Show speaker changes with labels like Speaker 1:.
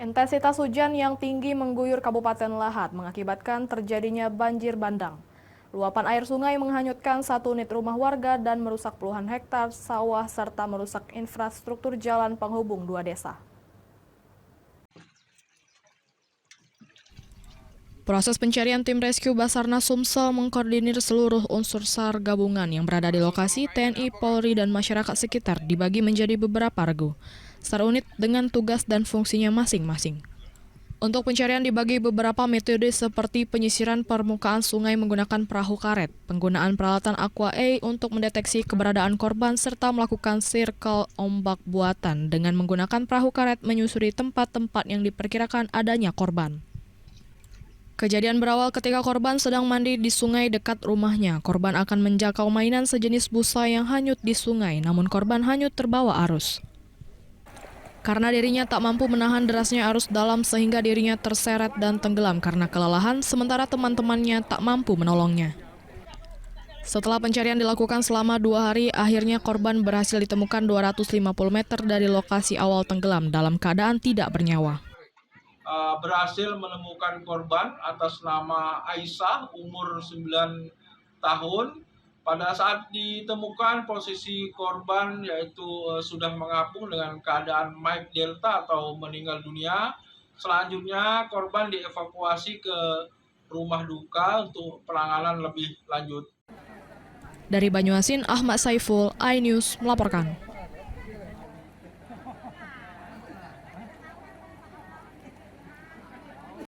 Speaker 1: Intensitas hujan yang tinggi mengguyur Kabupaten Lahat mengakibatkan terjadinya banjir bandang. Luapan air sungai menghanyutkan 1 unit rumah warga dan merusak puluhan hektar sawah serta merusak infrastruktur jalan penghubung 2 desa. Proses pencarian tim rescue Basarnas Sumsel mengkoordinir seluruh unsur SAR gabungan yang berada di lokasi. TNI, Polri, dan masyarakat sekitar dibagi menjadi beberapa regu. SAR unit dengan tugas dan fungsinya masing-masing. Untuk pencarian dibagi beberapa metode seperti penyisiran permukaan sungai menggunakan perahu karet, penggunaan peralatan Aqua A untuk mendeteksi keberadaan korban, serta melakukan sirkel ombak buatan dengan menggunakan perahu karet menyusuri tempat-tempat yang diperkirakan adanya korban. Kejadian berawal ketika korban sedang mandi di sungai dekat rumahnya. Korban akan menjakau mainan sejenis busa yang hanyut di sungai, namun korban hanyut terbawa arus. Karena dirinya tak mampu menahan derasnya arus dalam sehingga dirinya terseret dan tenggelam karena kelelahan, sementara teman-temannya tak mampu menolongnya. Setelah pencarian dilakukan selama 2 hari, akhirnya korban berhasil ditemukan 250 meter dari lokasi awal tenggelam dalam keadaan tidak bernyawa.
Speaker 2: Berhasil menemukan korban atas nama Aisyah, umur 9 tahun. Pada saat ditemukan, posisi korban yaitu sudah mengapung dengan keadaan Mike Delta atau meninggal dunia. Selanjutnya korban dievakuasi ke rumah duka untuk penanganan lebih lanjut.
Speaker 1: Dari Banyuasin, Ahmad Saiful, iNews melaporkan.